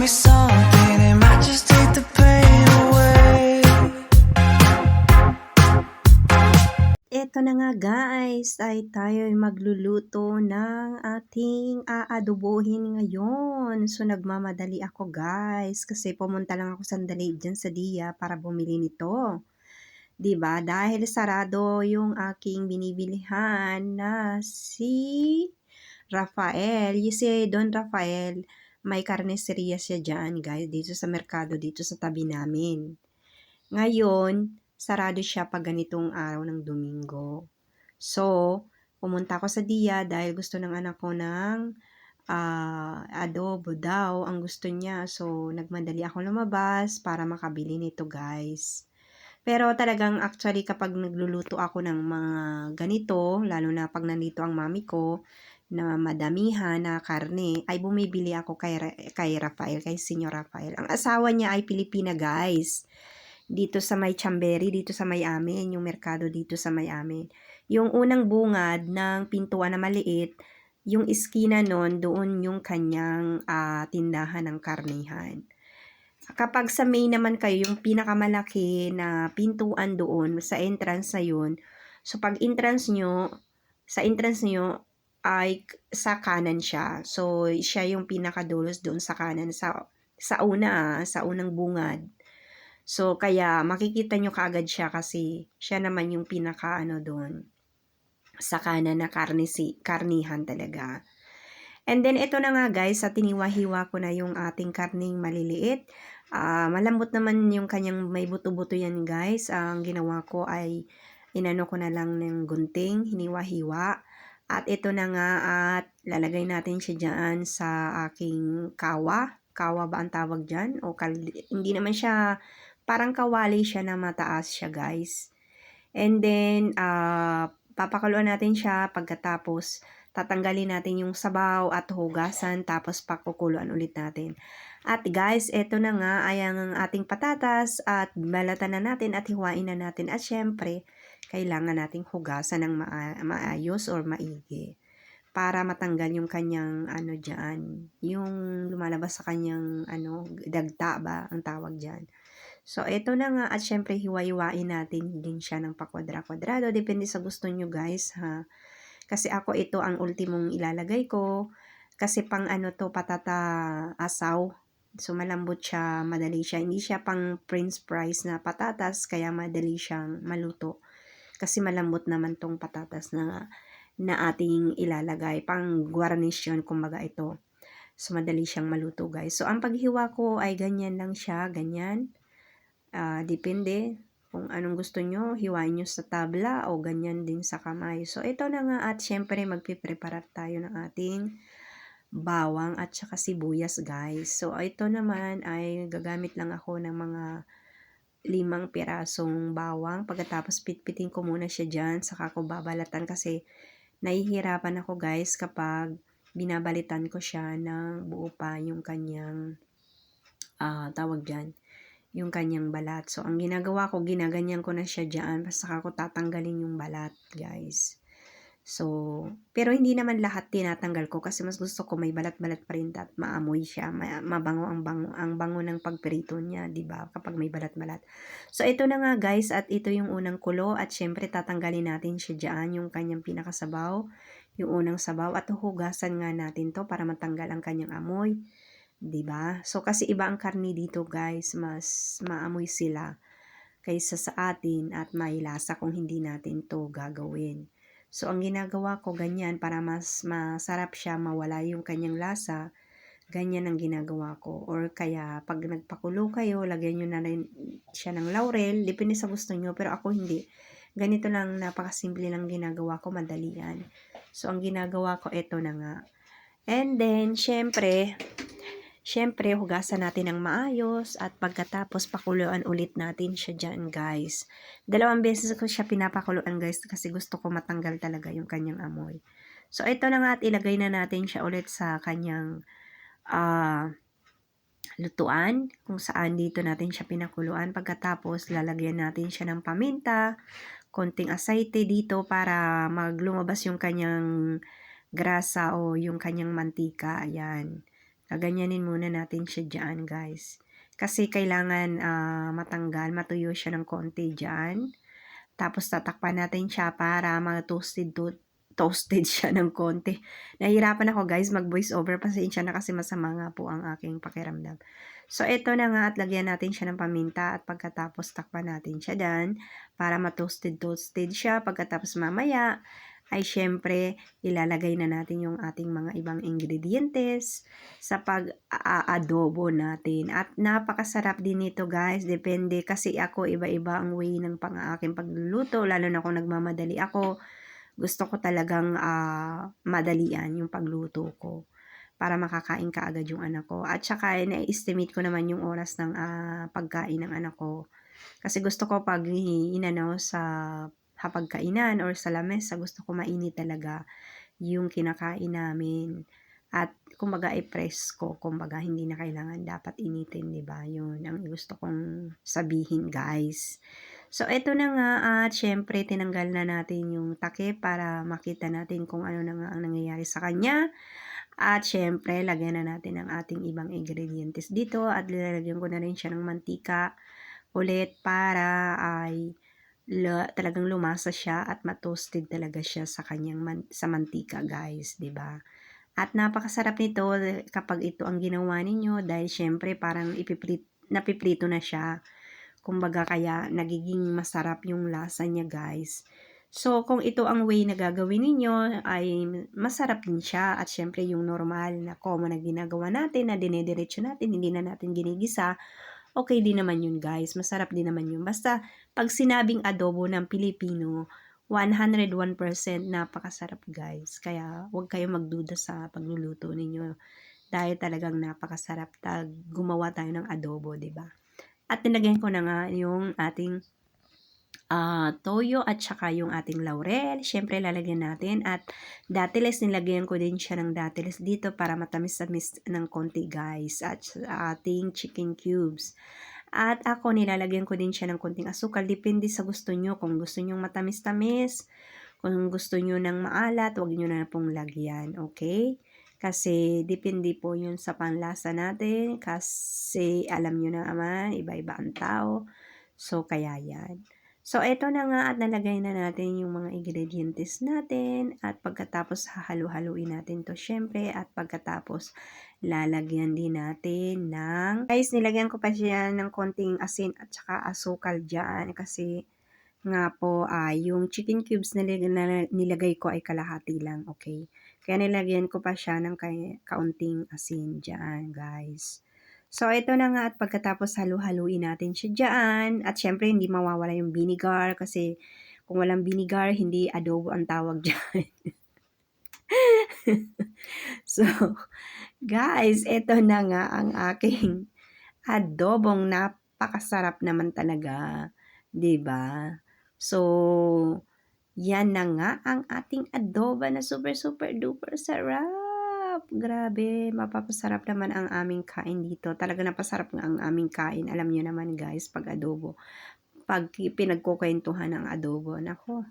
me something, it might just take the pain away. Eto na nga guys, ay tayo'y magluluto ng ating aadobohin ngayon. So nagmamadali ako guys kasi pumunta lang ako sandali dyan sa Dia para bumili nito. 'Di ba? Dahil sarado yung aking binibilihan na si Rafael. You see, Don Rafael, may karneseria siya dyan guys, dito sa merkado, dito sa tabi namin. Ngayon, sarado siya pag ganitong araw ng Domingo. So, pumunta ako sa Dia dahil gusto ng anak ko ng adobo daw ang gusto niya. So, nagmadali ako lumabas para makabili nito guys. Pero talagang actually kapag nagluluto ako ng mga ganito, lalo na pag nandito ang mami ko, na madamihan na karne, ay bumibili ako kay Rafael, kay Senyor Rafael. Ang asawa niya ay Pilipina guys. Dito sa may Chamberi, dito sa may amin, yung merkado dito sa may amin. Yung unang bungad ng pintuan na maliit, yung iskina nun, doon yung kanyang tindahan ng karnihan. Kapag sa May naman kayo, yung pinakamalaki na pintuan doon, sa entrance na yun, so pag sa entrance nyo, ay sa kanan siya. So, siya yung pinakadulos doon sa kanan, sa unang bungad. So, kaya makikita nyo kaagad siya kasi siya naman yung pinaka doon sa kanan na karnihan talaga. And then, ito na nga guys, sa tiniwa-hiwa ko na yung ating karning maliliit. Malambot naman yung kanyang may buto-buto yan guys. Ang ginawa ko ay inano ko na lang ng gunting, hiniwa-hiwa. At ito na nga at lalagay natin siya dyan sa aking kawa. Kawa ba ang tawag dyan? Hindi naman siya, parang kawali siya na mataas siya guys. And then, papakuluan natin siya pagkatapos tatanggalin natin yung sabaw at hugasan tapos pakukuluan ulit natin. At guys, eto na nga ay ang ating patatas at balatan na natin at hiwain na natin. At syempre, kailangan nating hugasan ng maayos or maigi para matanggal yung kanyang dyan, yung lumalabas sa kanyang dagta ba ang tawag dyan. So, ito na nga at syempre hiwa-hiwain natin din siya ng pakwadra-kwadrado. Depende sa gusto nyo guys ha. Kasi ako ito ang ultimong ilalagay ko. Kasi pang to patata asaw. So, malambot siya, madali siya. Hindi siya pang French fries na patatas, kaya madali siyang maluto. Kasi malambot naman tong patatas na ating ilalagay. Pang garnish yun, kumbaga ito. So, madali siyang maluto guys. So, ang paghiwa ko ay ganyan lang siya, ganyan. Depende kung anong gusto nyo, hiwain nyo sa tabla o ganyan din sa kamay. So, ito na nga at syempre magpiprepare tayo ng ating bawang at saka sibuyas guys. So, ito naman ay gagamit lang ako ng mga 5 pirasong bawang. Pagkatapos pitpitin ko muna siya dyan, saka ko babalatan kasi nahihirapan ako guys kapag binabalitan ko siya ng buo pa yung kanyang tawag dyan, yung kanyang balat. So, ang ginagawa ko, ginaganyan ko na siya dyan, basta ako tatanggalin yung balat, guys. So, pero hindi naman lahat tinatanggal ko kasi mas gusto ko may balat-balat pa rin at maamoy siya, mabango ang bango ng pagprito niya, 'di ba? Kapag may balat-balat. So, ito na nga guys at ito yung unang kulo at syempre tatanggalin natin siya diyan, yung kanyang pinakasabaw, yung unang sabaw at hugasan nga natin 'to para matanggal ang kanyang amoy. 'Di ba? So, kasi iba ang karne dito guys, mas maamoy sila kaysa sa atin at may lasa kung hindi natin to gagawin. So, ang ginagawa ko ganyan para mas masarap siya, mawala yung kanyang lasa, ganyan ang ginagawa ko. Or kaya, pag nagpakulo kayo, lagyan nyo na rin siya ng laurel, depende sa gusto nyo, pero ako hindi. Ganito lang, napakasimple lang ginagawa ko, madali yan. So, ang ginagawa ko, ito na nga. And then, syempre, hugasan natin ng maayos at pagkatapos pakuluan ulit natin siya dyan guys. 2 beses ko siya pinapakuluan guys kasi gusto ko matanggal talaga yung kanyang amoy. So, ito na nga at ilagay na natin siya ulit sa kanyang lutuan kung saan dito natin siya pinakuluan. Pagkatapos, lalagyan natin siya ng paminta, konting asayte dito para lumabas yung kanyang grasa o yung kanyang mantika. Ayan. Gaganyanin muna natin siya dyan, guys. Kasi kailangan matanggal, matuyo siya ng konti dyan. Tapos tatakpan natin siya para toasted siya ng konti. Nahihirapan ako guys mag-voice over. Pasensya na kasi masama nga po ang aking pakiramdam. So ito na nga at lagyan natin siya ng paminta at pagkatapos takpan natin siya dyan para toasted siya. Pagkatapos mamaya ay syempre ilalagay na natin yung ating mga ibang ingredientes sa pag-aadobo natin. At napakasarap din nito guys, depende kasi ako iba-iba ang way ng aking pagluluto, lalo na kung nagmamadali ako. Gusto ko talagang madalian yung pagluto ko para makakain kaagad yung anak ko. At saka na-estimate ko naman yung oras ng pagkain ng anak ko. Kasi gusto ko pag sa hapagkainan or sa lamesa, gusto ko mainit talaga yung kinakain namin. At kumbaga presko, kumbaga hindi na kailangan dapat initin, 'di ba? Yun ang gusto kong sabihin, guys. So ito na nga at syempre tinanggal na natin yung takip para makita natin kung ano na nga ang nangyayari sa kanya. At syempre lagyan na natin ang ating ibang ingredients dito at lalagyan ko na rin siya ng mantika ulit para ay talagang lumasa siya at matoasted talaga siya sa kanyang sa mantika, guys, 'di ba? At napakasarap nito kapag ito ang ginawa ninyo dahil syempre parang napiprito na siya. Kumbaga kaya nagiging masarap yung lasa niya, guys. So kung ito ang way na gagawin ninyo ay masarap din siya at syempre yung normal na common na ginagawa natin na dinediretso natin, hindi na natin ginigisa. Okay din naman yun, guys. Masarap din naman yun. Basta, pag sinabing adobo ng Pilipino, 101% napakasarap, guys. Kaya, huwag kayong magduda sa pagluluto ninyo. Dahil talagang napakasarap. Gumawa tayo ng adobo, 'di ba? At nilagyan ko na nga yung ating toyo at saka yung ating laurel. Syempre, lalagyan natin. At datiles, nilagyan ko din siya ng datiles dito para matamis-tamis ng konti, guys. At ating chicken cubes. At ako, nilalagyan ko din siya ng konting asukal. Depende sa gusto nyo. Kung gusto nyo matamis-tamis, kung gusto nyo ng maalat, huwag nyo na pong lagyan. Okay? Kasi depende po yun sa panlasa natin. Kasi alam nyo na naman, iba-iba ang tao. So, kaya yan. So, eto na nga at nalagay na natin yung mga ingredients natin at pagkatapos hahalu-haluin natin to syempre at pagkatapos lalagyan din natin ng guys, nilagyan ko pa siya ng konting asin at saka asukal dyan kasi nga po yung chicken cubes na nilagay ko ay kalahati lang, okay? Kaya nilagyan ko pa siya ng kaunting asin dyan, guys. So, ito na nga at pagkatapos halu-haluin natin siya dyan. At syempre, hindi mawawala yung vinegar kasi kung walang vinegar, hindi adobo ang tawag dyan. So, guys, ito na nga ang aking adobong napakasarap naman talaga. 'Di ba? So, yan na nga ang ating adobo na super super duper sarap. Grabe, mapapasarap naman ang aming kain dito. Talaga napasarap nga ang aming kain. Alam niyo naman guys, pag adobo. Pag pinagkukwentuhan ng adobo, nako,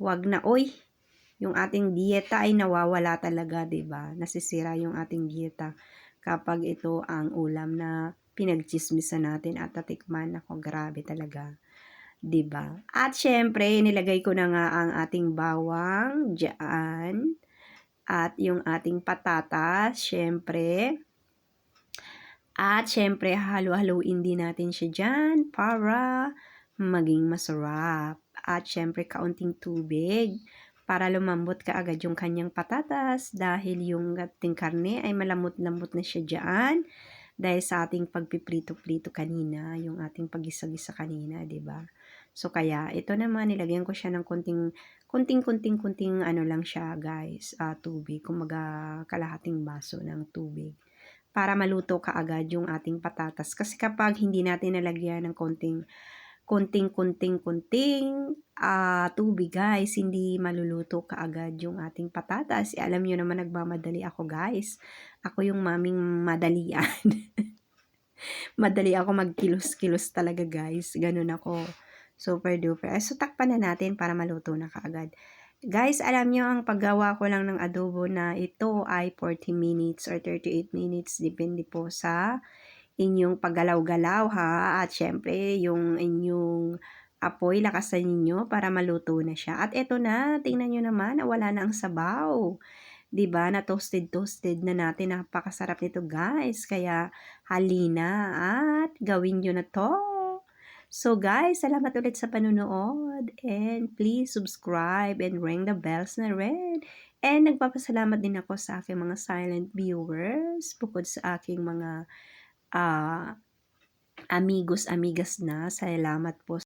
wag na, oy. Yung ating dieta ay nawawala talaga, 'di ba? Nasisira yung ating dieta kapag ito ang ulam na pinagchismisan natin at tatikman. Nako, grabe talaga. 'Di ba? At syempre, nilagay ko na nga ang ating bawang diyan. At yung ating patatas, syempre. At syempre, halu-haluin din natin siya dyan para maging masarap. At syempre, kaunting tubig para lumambot kaagad yung kanyang patatas dahil yung ating karne ay malamot-lamot na siya dyan dahil sa ating pagpiprito-prito kanina, yung ating pagisa-gisa kanina, 'di ba? So kaya ito naman nilagyan ko siya ng kunting ano lang siya, guys, tubig, kumaga kalahating baso ng tubig para maluto kaagad yung ating patatas. Kasi kapag hindi natin nalagyan ng kunting tubig, guys, hindi maluluto kaagad yung ating patatas. Alam nyo naman nagmamadali ako, guys. Ako yung maming madalian. Madali ako magkilos-kilos talaga, guys. Ganun ako. Super duper. So, takpan na natin para maluto na kaagad. Guys, alam nyo ang paggawa ko lang ng adobo na ito ay 40 minutes or 38 minutes. Depende po sa inyong paggalaw-galaw ha. At syempre, yung inyong apoy, lakasan ninyo para maluto na siya. At eto na, tingnan nyo naman, wala na ang sabaw. 'Di ba, na toasted na natin. Napakasarap nito guys. Kaya halina at gawin nyo na 'to. So guys, salamat ulit sa panunood and please subscribe and ring the bells na rin. And nagpapasalamat din ako sa aking mga silent viewers bukod sa aking mga amigos, amigas na. Salamat po.